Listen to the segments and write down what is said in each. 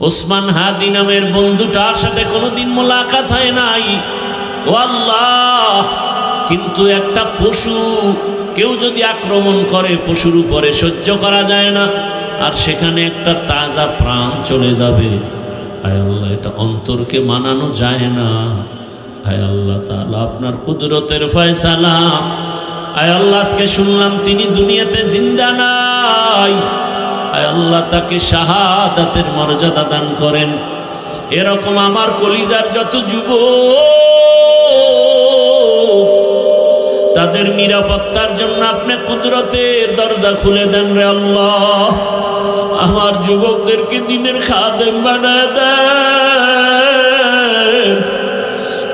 ওসমান হাদি নামের বন্ধুটার সাথে কোনোদিন মোলাকাত হয় নাই। ও আল্লাহ, কিন্তু একটা পশু কেউ যদি আক্রমণ করে পশুর উপরে সহ্য করা যায় না, আর সেখানে একটা তাজা প্রাণ চলে যাবে। আয় আল্লাহ, এটা অন্তরকে মানানো যায় না। আয় আল্লাহ তাআলা, আপনার কুদরতের ফয়সালা। আয় আল্লাহ, আজকে শুনলাম তিনি দুনিয়াতে জিন্দা নাই। আয় আল্লাহ, তাকে শাহাদাতের মর্যাদা দান করেন। এরকম আমার কলিজার যত যুবক, তাদের নিরাপত্তার জন্য আপনি কুদরতের দরজা খুলে দেন রে আল্লাহ। আমার যুবকদেরকে দিনের খাদেম বানায় দেন।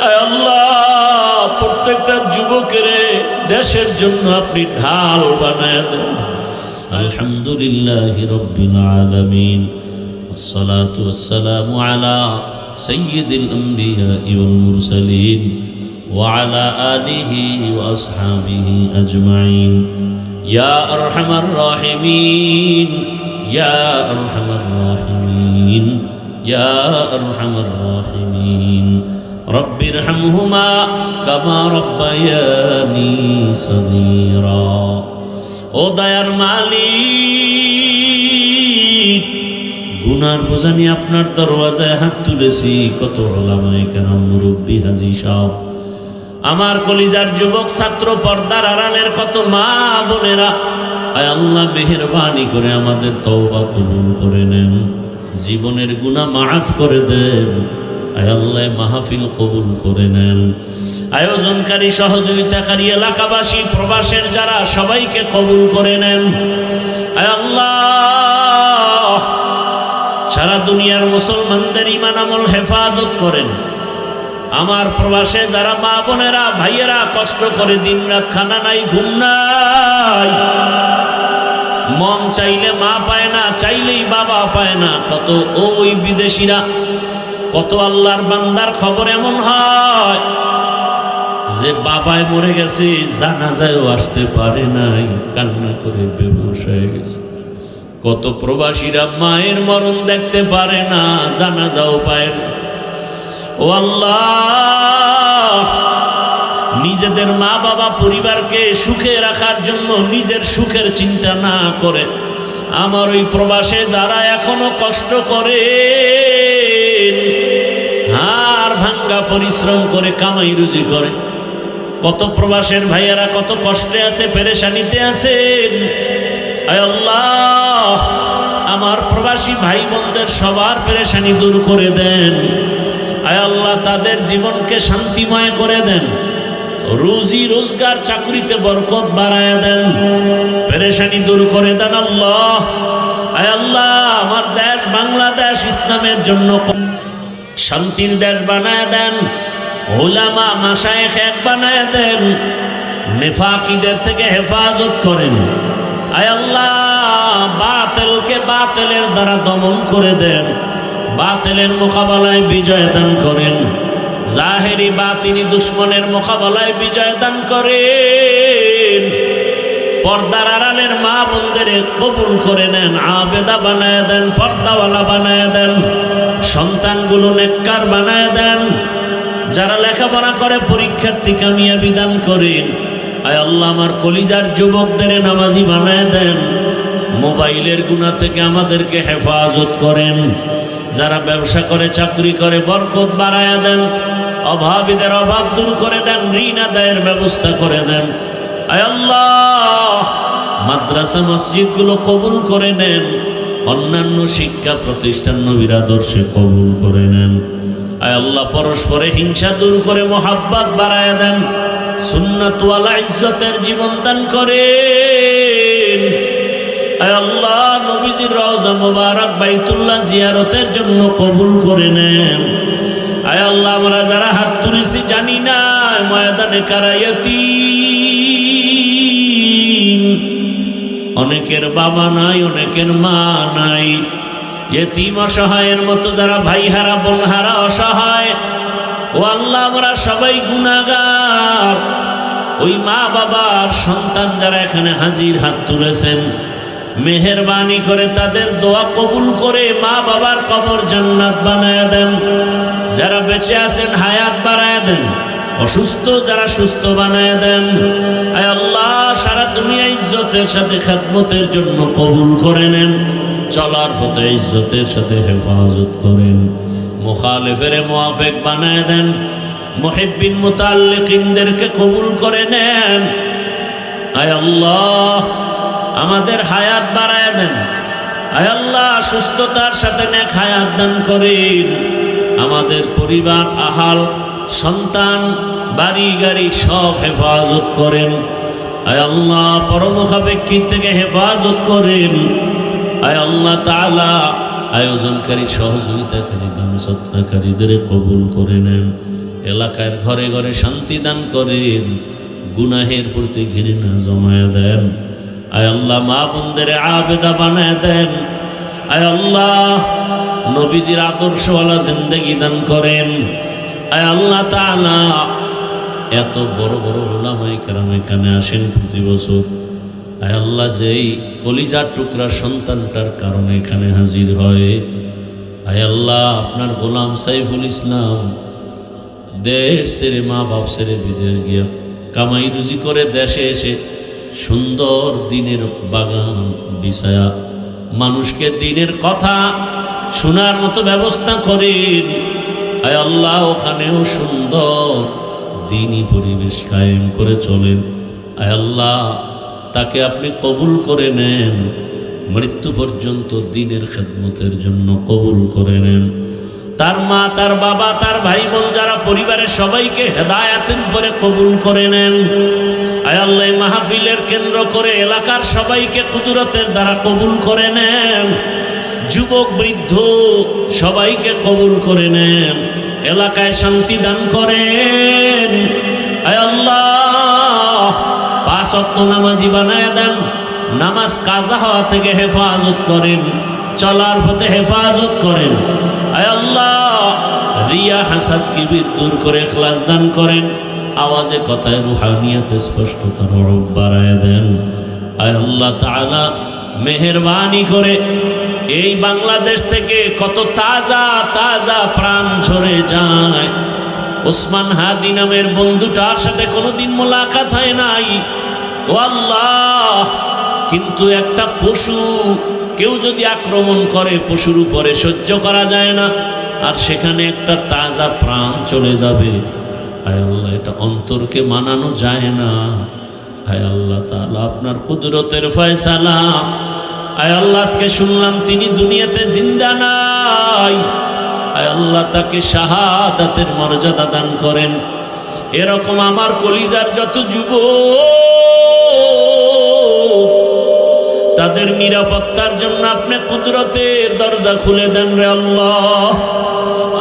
আয় আল্লাহ, প্রত্যেকটা যুবকের দেশের জন্য আপনি ঢাল বানায় দেন। আলহামদুলিল্লাহি রাব্বিল আলামিন, والصلاة والسلام على سيد الأنبياء والمرسلين وعلى آله وأصحابه أجمعين يا أرحم الراحمين يا أرحم الراحمين يا أرحم الراحمين رب ارحمهما كما ربياني صغيرا ও দয়ার মালিক, গুনার বোঝা নিয়ে আপনার দরওয়াজায় হাত তুলেছি। কত ওলামায়ে কেরাম, মুরব্বী, হাজী সাহেব, আমার কলিজার যুবক ছাত্র, পর্দার আড়ালের কত মা বোনেরা, আয় আল্লাহ মেহেরবানি করে আমাদের তওবা কবুল করে নেন, জীবনের গুনাহ মাফ করে দেন। আয় আল্লাহ মাহফিল কবুল করে নেন। আয়োজনকারী, সহযোগিতাকারী, এলাকাবাসী, প্রবাসের যারা, সবাইকে কবুল করে নেন। আয় আল্লাহ, সারা দুনিয়ার মুসলমানদের ঈমান আমল হেফাজত করেন। আমার প্রবাসে যারা মা বোনেরা, ভাইয়েরা কষ্ট করে দিনরাত খানা নাই, ঘুম নাই, মন চাইলে মা পায় না, চাইলেই বাবা পায় না। কত ওই বিদেশিরা, কত আল্লাহর বান্দার খবর এমন হয় যে বাবায় মরে গেছে, জানাজায়ও আসতে পারে নাই, কান্না করে বেহুশ হয়ে গেছে। কত প্রবাসীরা মায়ের মরণ দেখতে পারে না, জানাজাও পায় না। ও আল্লাহ, নিজেদের মা বাবা পরিবারকে সুখে রাখার জন্য নিজের সুখের চিন্তা না করে আমার ওই প্রবাসে যারা এখনো কষ্ট করে, হাড় ভাঙ্গা পরিশ্রম করে কামাই রুজি করে, কত প্রবাসের ভাইয়েরা কত কষ্টে আছে, পেরেশানিতে আছেন। আয় আল্লাহ, আমার প্রবাসী ভাই বোনদের সবার পেরেশানি দূর করে দেন। আয় আল্লাহ, তাদের জীবনকে শান্তিময় করে দেন, রুজি রোজগার চাকরিতে বরকত বাড়ায় দেন, পেরেশানি দূর করে দেন আল্লাহ। আয় আল্লাহ, আমার দেশ বাংলাদেশ ইসলামের জন্য শান্তির দেশ বানায় দেন, উলামা মাশায়েখ এক বানায় দেন, নেফাকিদের থেকে হেফাজত করেন। আয় আল্লাহ, বাতিলকে বাতিলের দ্বারা দমন করে দেন, বাতিলের মোকাবেলায় বিজয় দান করেন, জাহেরি বাতিনি দুশ্মনের মোকাবেলায় বিজয় দান করেন। পর্দার আড়ালের মা বোনদের কবুল করে নেন, আবেদা বানায় দেন, পর্দাওয়ালা বানায় দেন, সন্তানগুলো নেককার বানায় দেন, যারা লেখাপড়া করে পরীক্ষার্থী কামিয়াবি দান করেন। আয় আল্লাহ, আমার কলিজার যুবকদের নামাজি বানায় দেন, মোবাইলের গুনাহ থেকে আমাদেরকে হেফাজত করেন। যারা ব্যবসা করে, চাকরি করে, বরকত বাড়ায় দেন, অভাবীদের অভাব দূর করে দেন, ঋণ আদায়ের ব্যবস্থা করে দেন। আয় আল্লাহ, মাদ্রাসা মসজিদগুলো কবুল করে নেন, অন্যান্য শিক্ষা প্রতিষ্ঠান নবীর আদর্শে কবুল করে নেন। আয় আল্লাহ, পরস্পরে হিংসা দূর করে মোহাব্বত বাড়ায় দেন, সুন্নাতওয়ালা ইজ্জতের জীবন দান করেন। আয় আল্লাহ, নবীজির রওজা মুবারক বাইতুল্লাহ জিয়ারতের জন্য কবুল করে নেন। আয় আল্লাহ, আমরা যারা হাত তুলেছি জানি না ময়দানে কারা ইয়তীম, অনেকের বাবা নাই, অনেকের মা নাই, ইয়তীম অসহায়ের মতো যারা ভাই হারা, বোন হারা, অসহায়। ও আল্লাহ, আমরা সবাই গুনাহগার। ওই মা বাবার সন্তান যারা এখানে হাজির হাত তুলেছেন, মেহেরবানি করে তাদের দোয়া কবুল করে মা বাবার কবর জান্নাত বানায়া দেন। যারা বেঁচে আছেন হায়াত বাড়ায়া দেন, অসুস্থ যারা সুস্থ বানায়া দেন। আয় আল্লাহ, সারা দুনিয়া ইজ্জতের সাথে খেদমতের জন্য কবুল করে নেন। চলার পথে ইজ্জতের সাথে হেফাজত করেন। মুখালিফের মুআফিক বানায়া দেন। মুহিব্বিন মুতাআল্লিকিনদেরকে কবুল করে নেন। আয় আল্লাহ, আমাদের হায়াত বাড়ায়া দেন। আয় আল্লাহ, সুস্থতার সাথে নেক হায়াত দান করেন। আমাদের পরিবার, আহাল, সন্তান, বাড়ি গাড়ি সব হেফাজত করেন। আয় আল্লাহ, পরমুখাপেক্ষী থেকে হেফাজত করেন। আয় আল্লাহ তাআলা, আয়োজনকারী, সহযোগিতাকারী, দান সত্তাকারীদের কবুল করে নেন। এলাকার ঘরে ঘরে শান্তি দান করেন। গুনাহের প্রতি ঘৃণা জমায়া দেন। আয় আল্লাহ, মা বোনদের আবেদা বানায় দেন। আয় আল্লাহ, নবীজির আদর্শওয়ালা জিন্দেগি দান করেন। আয় আল্লাহ তাআলা, এত বড় বড় উলামায়ে কেরাম এখানে আসেন প্রতি বছর। আয় আল্লাহ, যেই কলিজার টুকরা সন্তানটার কারণে এখানে হাজির হয়, আয় আল্লাহ, আপনার গোলাম সাইফুল ইসলাম দেশ ছেড়ে, মা বাপ ছেড়ে বিদেশ গিয়া কামাই রুজি করে দেশে এসে সুন্দর দিনের বাগান বিছায়া মানুষকে দিনের কথা শোনার মতো ব্যবস্থা করেন। আয় আল্লাহ, ওখানেও সুন্দর দিনই পরিবেশ কায়েম করে চলেন। আয় আল্লাহ, তাকে আপনি কবুল করে নেন। মৃত্যু পর্যন্ত দিনের খেদমতের জন্য কবুল করে নেন। তার মা, তার বাবা, তার ভাই বোন, যারা পরিবারের সবাইকে হেদায়াতের উপরে কবুল করে নেন। আয় আল্লাহ, মাহফিলের কেন্দ্র করে এলাকার সবাইকে কুদরতের দ্বারা কবুল করে নেন। যুবক বৃদ্ধ সবাইকে কবুল করে নেন। এলাকায় শান্তি দান করেন। আয় আল্লাহ, 5 ওয়াক্ত নামাজি বানায় দেন। নামাজ কাজা হওয়া থেকে হেফাজত করেন। চলার পথে হেফাজত করেন। আয় আল্লাহ, রিয়া, হাসাদ, কিবির দূর করে ইখলাস দান করেন। আওয়াজে, কথায়, রুহানিয়াতে স্পষ্টতার রূপ বাড়ায় দেন। আয় আল্লাহ তাআলা, মেহেরবানি করে এই বাংলাদেশ থেকে কত তাজা তাজা প্রাণ ঝরে যায়। ওসমান হাদি নামের বন্ধুটার সাথে কোনোদিন মোলাকাত হয় নাই, ও আল্লাহ, কিন্তু একটা পশু কেউ যদি আক্রমণ করে, পশুর উপরে সহ্য করা যায় না, আর সেখানে একটা তাজা প্রাণ চলে যাবে। আয় আল্লাহ, এটা অন্তরকে মানানো যায় না। আয় আল্লাহ তাআলা, আপনার কুদরতের ফয়সালা। আয় আল্লাহ, আজকে শুনলাম তিনি দুনিয়াতে জিন্দা নাই। আয় আল্লাহ, তাকে শাহাদাতের মর্যাদা দান করেন। এরকম আমার কলিজার যত যুবক, তাদের নিরাপত্তার জন্য আপনি কুদরতের দরজা খুলে দেন রে আল্লাহ।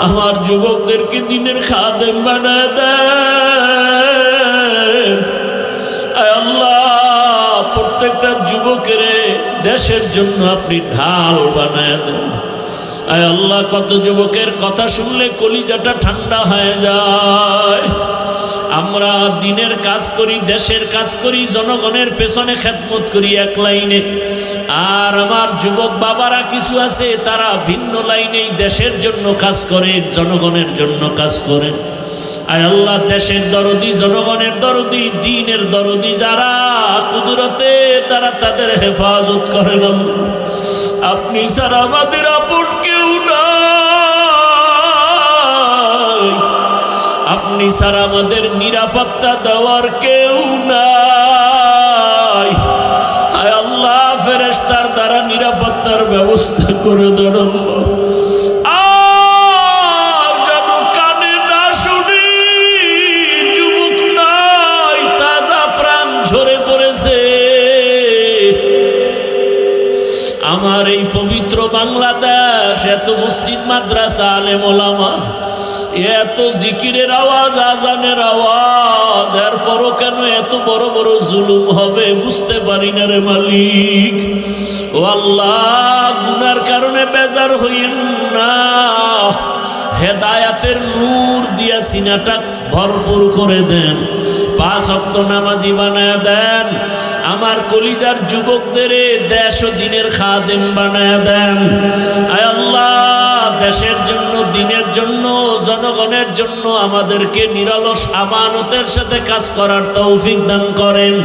আমার যুবকদেরকে দিনের খাদেম বানায় দেন। আয় আল্লাহ, প্রত্যেকটা যুবকের দেশের জন্য আপনি ঢাল বানায় দেন। আয় আল্লাহ, কত যুবকের কথা শুনলে কলিজাটা ঠান্ডা হয়ে যায়। আমরা দিনের কাজ করি, দেশের কাজ করি, জনগণের পেছনে খেদমত করি এক লাইনে, আর আমার যুবক বাবারা কিছু আছে তারা ভিন্ন লাইনেই দেশের জন্য কাজ করে, জনগণের জন্য কাজ করে। আয় আল্লাহ, দেশের দরদি, জনগণের দরদি, দ্বীনের দরদি যারা, কুদরতে তারা তাদের হেফাজত করেন। আপনি ছাড়া আমাদের আপন কেউ নাই। আপনি ছাড়া আমাদের নিরাপত্তা দেওয়ার কেউ নাই। আয় আল্লাহ, ফেরেশতার দ্বারা নিরাপত্তার ব্যবস্থা করে দেন। আর যেন কানে না শুনি, যুবক নাই, তাজা প্রাণ ঝরে পড়েছে। আমার এই পবিত্র বাংলাদেশ, এত মসজিদ, মাদ্রাসা, আলেম ওলামা, এত জিকিরের আওয়াজ, আজানের আওয়াজ, এরপরও কেন এত বড় বড় জুলুম হবে বুঝতে পারি না রে মালিক। ও আল্লাহ, গুনার কারণে বেজার হইন না। হেদায়াতের নূর দিয়া সিনাটা ভরপুর করে দেন। 5 ওয়াক্ত নামাজি বানায়া দেন। আমার কলিজার যুবকদের দেশ ও দিনের খাদেম বানায়া দেন। আয় আল্লাহ, দেশের জন্য, দিনের জন্য, জনগণের জন্য আমাদেরকে নিরলস আমানতের সাথে কাজ করার তৌফিক দান করেন।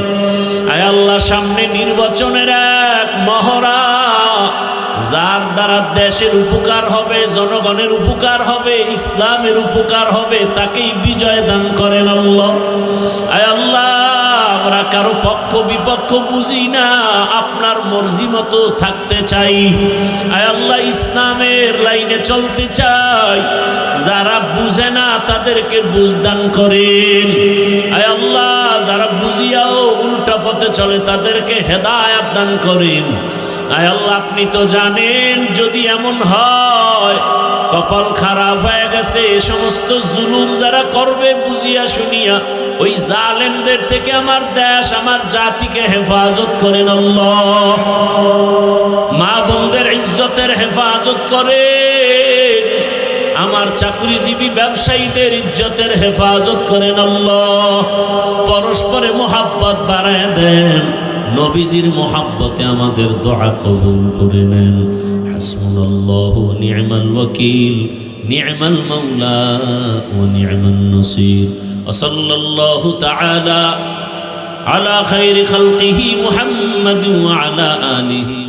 আয় আল্লাহ, সামনে নির্বাচনের এক মহড়া, যার দ্বারা দেশের উপকার হবে, জনগণের উপকার হবে, ইসলামের উপকার হবে, তাকেই বিজয় দান করেন আল্লাহ। আয় আল্লাহ, আমরা কারো পক্ষ বিপক্ষ বুঝি না, আপনার মর্জি মতো থাকতে চাই। আয় আল্লাহ, ইসলামের লাইনে চলতে চাই। যারা বুঝে না তাদেরকে বুঝ দান করেন। আয় আল্লাহ, যারা বুঝিয়াও উল্টা পথে চলে তাদেরকে হেদায়াত দান করেন। আয় আল্লাহ, আপনি তো জানেন, যদি এমন হয় কপাল খারাপ হয়ে গেছে, এ সমস্ত জুলুম যারা করবে বুঝিয়া শুনিয়া, ওই জালেমদের থেকে আমার দেশ, আমার জাতিকে হেফাজত করেন আল্লাহ। মা বোনদের ইজ্জতের হেফাজত করেন। আমার চাকরিজীবী ব্যবসায়ীদের ইজ্জতের হেফাজত করেন আল্লাহ। পরস্পরে মোহাব্বত বাড়ায় দেন। নবীজির মোহাব্বতে আমাদের দোয়া কবুল করে নেন। হাসবুনাল্লাহু ওয়া নি'মাল ওয়াকিল, নি'মাল মাওলা ওয়া নি'মান নাসির। ওয়া সাল্লাল্লাহু তাআলা আলা খায়রি খালকিহি মুহাম্মাদ ওয়া আলা আলিহি।